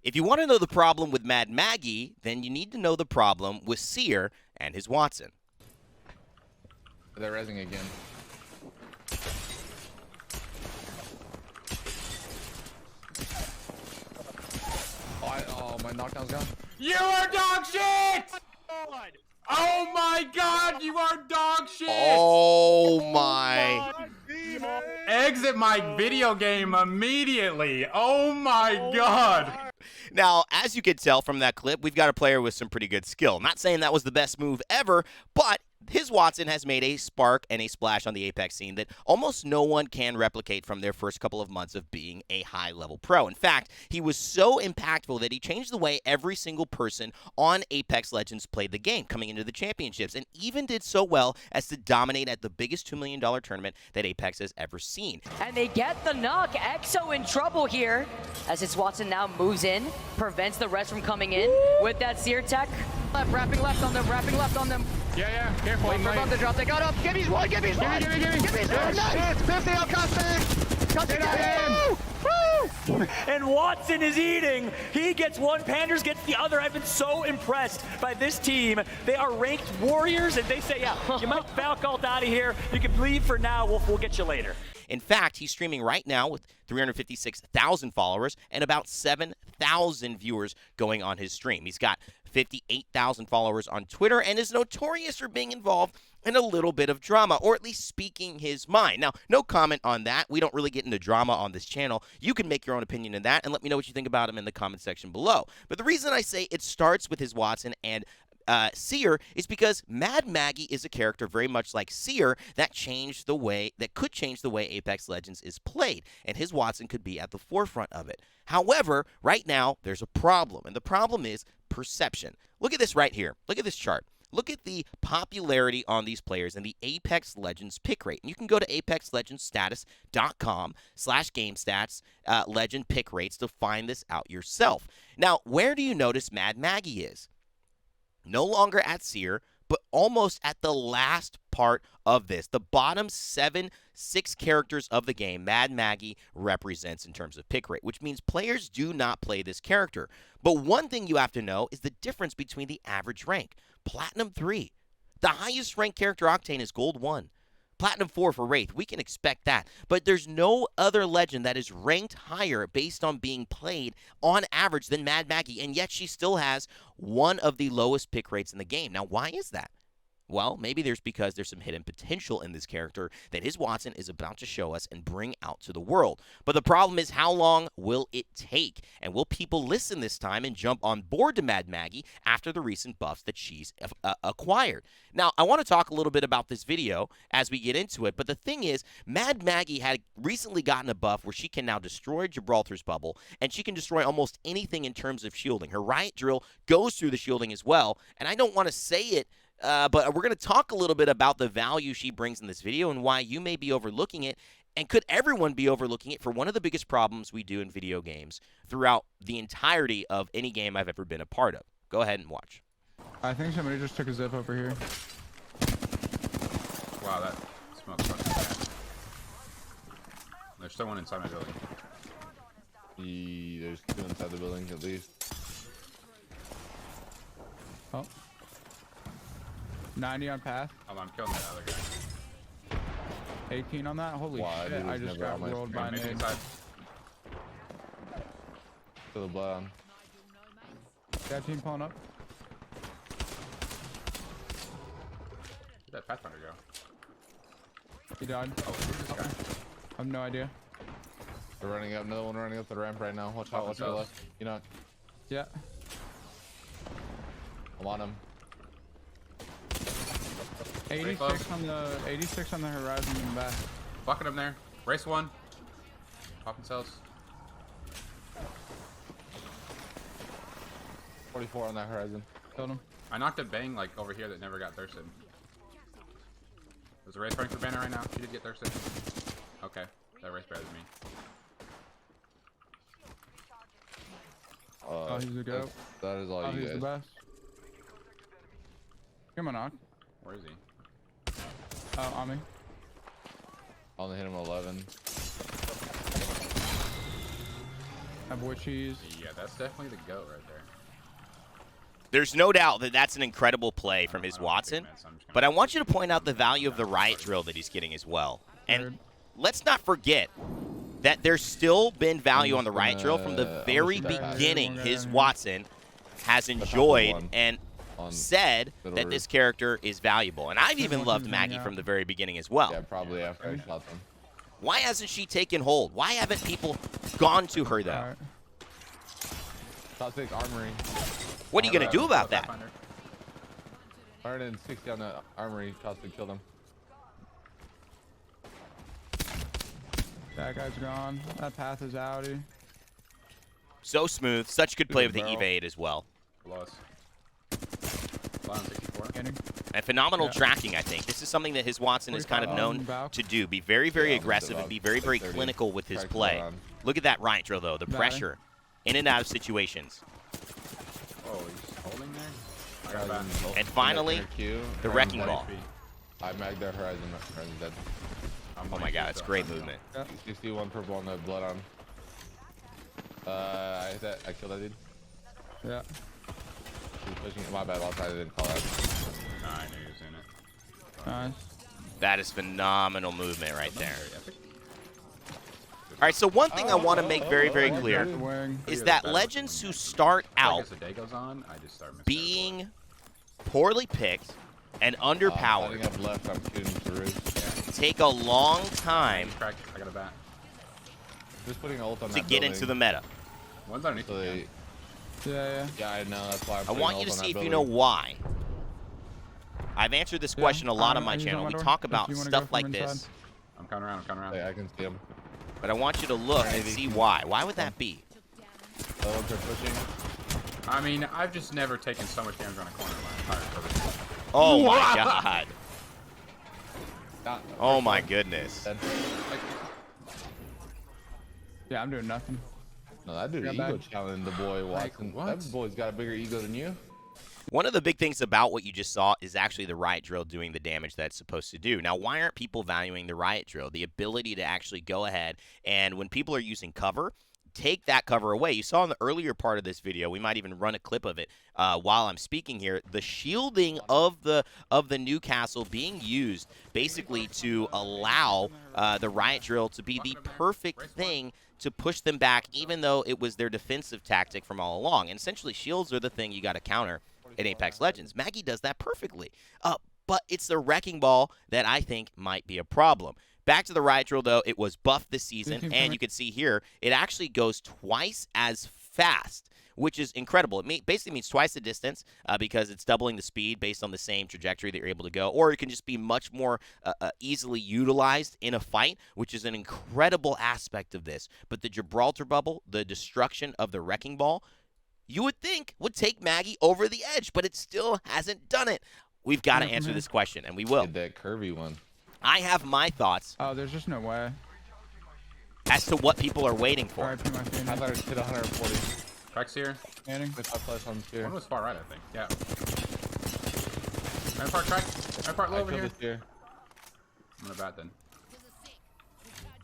If you want to know the problem with Mad Maggie, then you need to know the problem with Seer and his Watson. They're rezzing again. Oh, my knockdown's gone. You are dog shit! Oh my god, you are dog shit! Oh my. Exit my video game immediately. Oh my god. Now, as you can tell from that clip, we've got a player with some pretty good skill. Not saying that was the best move ever, but his Watson has made a spark and a splash on the Apex scene that almost no one can replicate from their first couple of months of being a high-level pro. In fact, he was so impactful that he changed the way every single person on Apex Legends played the game coming into the championships, and even did so well as to dominate at the biggest $2 million tournament that Apex has ever seen. And they get the knock. EXO in trouble here as his Watson now moves in, prevents the rest from coming in with that Seer tech. Wrapping left on them, wrapping left on them. Yeah, careful. Wait for above the drop. They got up. Gibby's one, Gibby's one. Give me. Gibby's one. Nice. 50 on Costing. Woo! And Watson is eating. He gets one, Panders gets the other. I've been so impressed by this team. They are ranked warriors, and they say, yeah, you might Falcon out of here. You can leave for now. We'll get you later. In fact, he's streaming right now with 356,000 followers and about 7,000 viewers going on his stream. He's got 58,000 followers on Twitter and is notorious for being involved in a little bit of drama, or at least speaking his mind. Now, no comment on that. We don't really get into drama on this channel. You can make your own opinion in that and let me know what you think about him in the comment section below. But the reason I say it starts with his Watson and Seer is because Mad Maggie is a character very much like Seer that could change the way Apex Legends is played, and his Watson could be at the forefront of it. However, right now there's a problem, and the problem is perception. Look at this right here. Look at this chart. Look at the popularity on these players and the Apex Legends pick rate. And you can go to apexlegendsstatus.com/gamestats legend pick rates to find this out yourself. Now, where do you notice Mad Maggie is? No longer at Seer, but almost at the last part of this. The bottom 6 characters of the game, Mad Maggie represents in terms of pick rate, which means players do not play this character. But one thing you have to know is the difference between the average rank. Platinum 3. The highest ranked character Octane is Gold 1. Platinum 4 for Wraith, we can expect that. But there's no other legend that is ranked higher based on being played on average than Mad Maggie, and yet she still has one of the lowest pick rates in the game. Now, why is that? Well, maybe because there's some hidden potential in this character that his Watson is about to show us and bring out to the world. But the problem is, how long will it take? And will people listen this time and jump on board to Mad Maggie after the recent buffs that she's acquired? Now, I want to talk a little bit about this video as we get into it, but the thing is, Mad Maggie had recently gotten a buff where she can now destroy Gibraltar's bubble, and she can destroy almost anything in terms of shielding. Her riot drill goes through the shielding as well, and I don't want to say it, but we're going to talk a little bit about the value she brings in this video and why you may be overlooking it, and could everyone be overlooking it for one of the biggest problems we do in video games throughout the entirety of any game I've ever been a part of. Go ahead and watch. I think somebody just took a zip over here. Wow, that smoke's fucking bad. There's someone inside my building. There's 2 inside the building at least. Oh. 90 on path. I'm killing that other guy. 18 on that. Holy Wow, shit! dude, I just never got on my rolled by Maybe nade. inside. To the blood on. That team pulling up. Where'd that Pathfinder go? He died. Oh, who's this guy? I have no idea. They're running up. Another one running up the ramp right now. Watch out. Watch your left. You know. Yeah. I'm on him. 86 on the horizon in the back. Bucket him there. Race 1. Popping cells. 44 on that horizon. Killed him. I knocked a bang like over here that never got thirsted. There's a race running for Banner right now. She did get thirsted. Okay, that race better than me. Oh, he's a goat. That is all you He's the guys. best. Come on, knock. Where is he? On me. Only hit him 11. Have wood cheese. Yeah, that's definitely the goat right there. There's no doubt that that's an incredible play from his I don't Watson, think, man, so I'm just gonna- but I want you to point out the value of the riot drill that he's getting as well. And let's not forget that there's still been value on the riot drill from the very beginning. His Watson has enjoyed and said that this character is valuable. And I've even loved Maggie from the very beginning as well. Yeah, probably after I shot them. Why hasn't she taken hold? Why haven't people gone to her, though? Alright. Shot 6 armory. What are you going to do about that? 160 on the armory. Shot 6 killed him. That guy's gone. That path is outie. So smooth. Such good play with the barrel. evade as well. Lost. Fly on 64. Getting. And phenomenal Yeah. tracking, I think. This is something that his Watson is kind of known Valk. to do. Be very, very Yeah, aggressive and be very, very 30. clinical with his Strike play. around. Look at that riot drill, though. The Batting. pressure in and out of situations. Oh, he's holding there? I got a bat. And finally, the wrecking ball. I magged their horizon. Horizon's dead. Oh my god, it's great movement. 61 purple on the blood on. I hit that. I killed that dude. Yeah. He was pushing. My bad. I didn't call out. Nah, I knew he was in it. Nice. That is phenomenal movement right there. All right, so one thing I want to make very, very clear The wing. is that legends who start out As the day goes on, I just start missing being poorly picked and underpowered Standing up left. I'm shooting through. take a long time Crack. I got a bat. Just putting ult on to that get building. into the meta. One's underneath So the they, gun. Yeah. yeah, I know. That's why I'm I putting want you ult to on see that if you know building. why. I've answered this question a lot on my he's channel. my We door. talk If about you wanna stuff go from like inside. this, I'm coming around. I'm coming around. Yeah, I can see him. but I want you to look and see why. Why would that be? The ults are pushing. I mean, I've just never taken so much damage on a corner in my entire career. Oh my god. Not, Oh my goodness. dead. Like, Yeah, I'm doing nothing. No, that dude Got ego back. challenged the boy Watson. what? That boy's got a bigger ego than you. One of the big things about what you just saw is actually the riot drill doing the damage that it's supposed to do. Now, why aren't people valuing the riot drill? The ability to actually go ahead and when people are using cover, take that cover away. You saw in the earlier part of this video, we might even run a clip of it while I'm speaking here, the shielding of the Newcastle being used basically to allow the riot drill to be the perfect thing to push them back, even though it was their defensive tactic from all along. And essentially, shields are the thing you got to counter in Apex Legends. Maggie does that perfectly. But it's the wrecking ball that I think might be a problem. Back to the riot drill, though, it was buffed this season, and you can see here, it actually goes twice as fast, which is incredible. It basically means twice the distance because it's doubling the speed based on the same trajectory that you're able to go, or it can just be much more easily utilized in a fight, which is an incredible aspect of this. But the Gibraltar bubble, the destruction of the wrecking ball, you would think would take Maggie over the edge, but it still hasn't done it. We've got to answer this question, and we will. Did that curvy one. I have my thoughts Oh, there's just no way. as to what people are waiting for. Alright, my I Phoenix. thought it hit 140. Crack's here. Standing. 25 plus on spear. One was far right, I think. Yeah. Rampart crack. Rampart low I over killed here. this spear. I'm gonna bat then.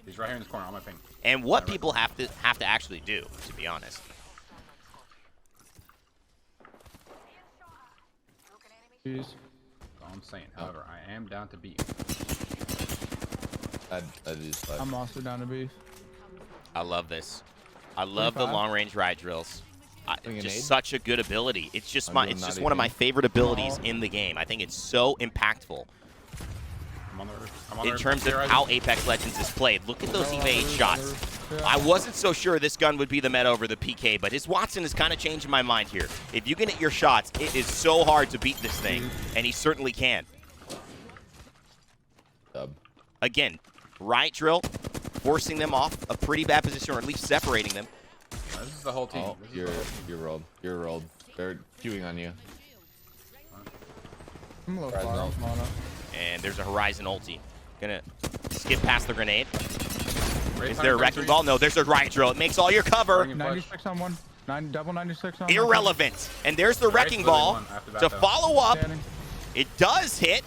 He's right here in this corner on my ping. And what people have to actually do, to be honest. Jeez. That's all I'm saying. However, I am down to beat you. I just left. I'm also down to beef. I love this. I love the 25. long-range ride drills. Bring a Just nade? such a good ability. It's just I'm doing it's just naughty one of my thing. favorite abilities in the game. I think it's so impactful I'm on the roof. I'm on the in roof. terms of Here, how Isaac. Apex Legends is played. Look at those Oh, evade there's shots. others. Yeah. I wasn't so sure this gun would be the meta over the PK, but his Watson is kind of changing my mind here. If you can hit your shots, it is so hard to beat this thing, and he certainly can. Dub. Again, riot drill, forcing them off a pretty bad position, or at least separating them. This is the whole team. Oh, This is you're rolled. You're rolled. They're queuing on you. I'm a little Horizon far. ult. I'm on it. And there's a Horizon ulti. Gonna skip past the grenade. Raise Is there a wrecking ball? No, there's a riot drill. It makes all your cover Bring it. 96 on one. Double 96 on irrelevant. And there's the wrecking literally ball one after that, to though. follow up. Standing. It does hit,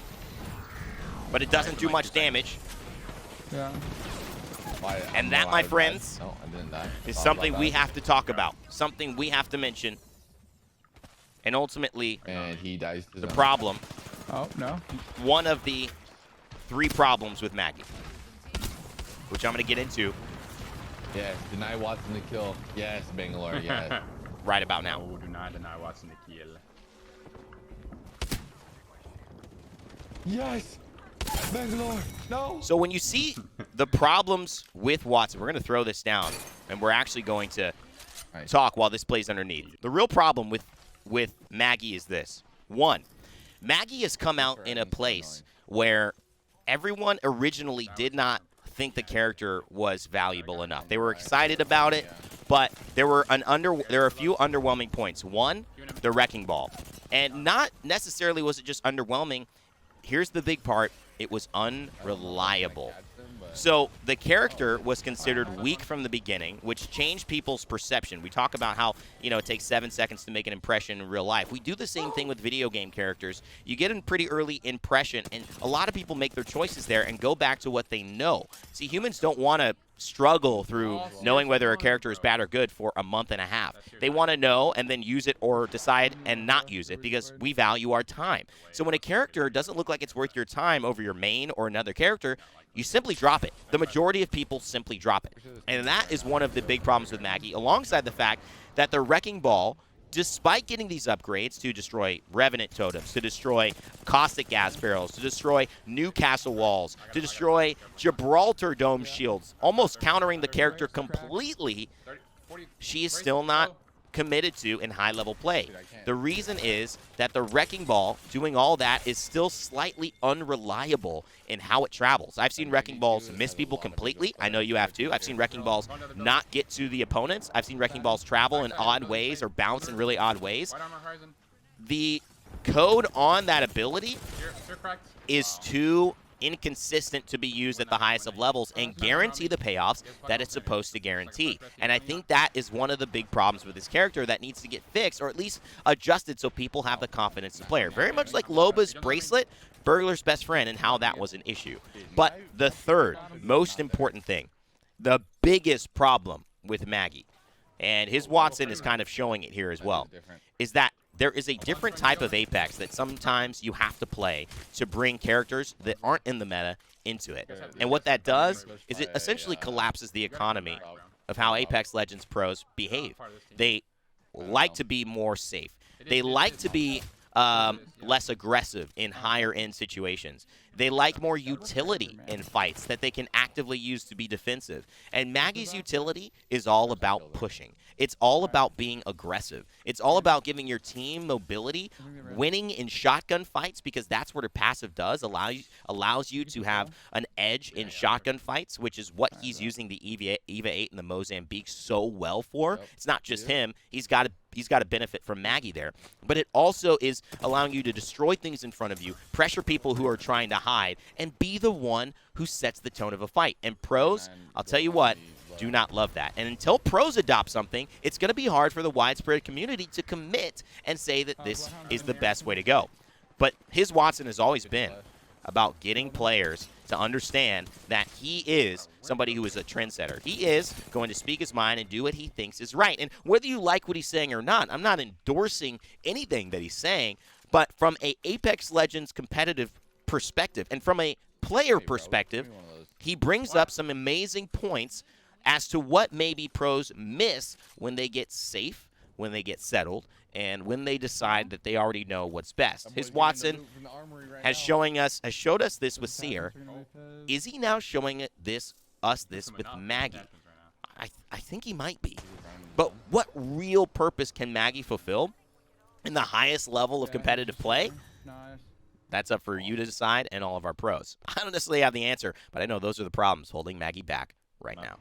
but it doesn't do like much you're saying. damage. Yeah. And that, my friends, No, I didn't die. is Thought something about we that. have to talk about, something we have to mention, and ultimately And he dies to the zone. problem, Oh, no. one of the 3 problems with Maggie, which I'm going to get into Yes, deny Watson the kill. Yes, Bangalore, yes. right about now. No, do not deny Watson the kill. Yes! Bangalore! No! So when you see the problems with Watson, we're going to throw this down, and we're actually going to Right. talk while this plays underneath. The real problem with Maggie is this. 1, Maggie has come out in a place where everyone originally did not think the character was valuable enough. They were excited about it, but there were a few underwhelming points. 1, the wrecking ball. And not necessarily was it just underwhelming. Here's the big part. It was unreliable. So the character was considered weak from the beginning, which changed people's perception. We talk about how, it takes 7 seconds to make an impression in real life. We do the same thing with video game characters. You get a pretty early impression, and a lot of people make their choices there and go back to what they know. See, humans don't want to struggle through knowing whether a character is bad or good for a month and a half. They want to know and then use it or decide and not use it because we value our time. So when a character doesn't look like it's worth your time over your main or another character, you simply drop it. The majority of people simply drop it. And that is one of the big problems with Maggie, alongside the fact that the Wrecking Ball, despite getting these upgrades to destroy Revenant totems, to destroy caustic gas barrels, to destroy Newcastle walls, to destroy Gibraltar dome shields, almost countering the character completely, she is still not committed to in high-level play. The reason is that the Wrecking Ball, doing all that, is still slightly unreliable in how it travels. I've seen Wrecking Balls miss people completely. I know you have too. I've seen Wrecking Balls not get to the opponents. I've seen Wrecking Balls travel in odd ways or bounce in really odd ways. The code on that ability is too inconsistent to be used at the highest of levels and guarantee the payoffs that it's supposed to guarantee. And I think that is one of the big problems with this character that needs to get fixed or at least adjusted so people have the confidence to play her. Very much like Loba's bracelet, Burglar's best friend, and how that was an issue. But the third most important thing, the biggest problem with Maggie, and his Watson is kind of showing it here as well, is that there is a different type of Apex that sometimes you have to play to bring characters that aren't in the meta into it. And what that does is it essentially collapses the economy of how Apex Legends pros behave. They like to be more safe. They like to be less aggressive in higher-end situations. They like more utility in fights that they can actively use to be defensive. And Maggie's utility is all about pushing. It's all about being aggressive. It's all about giving your team mobility, winning in shotgun fights, because that's what her passive does, allows you to have an edge in shotgun fights, which is what he's using the EVA 8 and the Mozambique so well for. It's not just him. He's got to benefit from Maggie there. But it also is allowing you to destroy things in front of you, pressure people who are trying to hide, and be the one who sets the tone of a fight. And pros, I'll tell you what, do not love that. And until pros adopt something, it's going to be hard for the widespread community to commit and say that this is the best way to go. But his Watson has always been about getting players to understand that he is somebody who is a trendsetter. He is going to speak his mind and do what he thinks is right. And whether you like what he's saying or not, I'm not endorsing anything that he's saying, but from a Apex Legends competitive perspective and from a player perspective, he brings up some amazing points as to what maybe pros miss when they get safe, when they get settled, and when they decide that they already know what's best. His Watson showed us this with Seer. Is he now showing us this with Maggie? I think he might be. But what real purpose can Maggie fulfill in the highest level of competitive play? That's up for you to decide and all of our pros. I don't necessarily have the answer, but I know those are the problems holding Maggie back right now.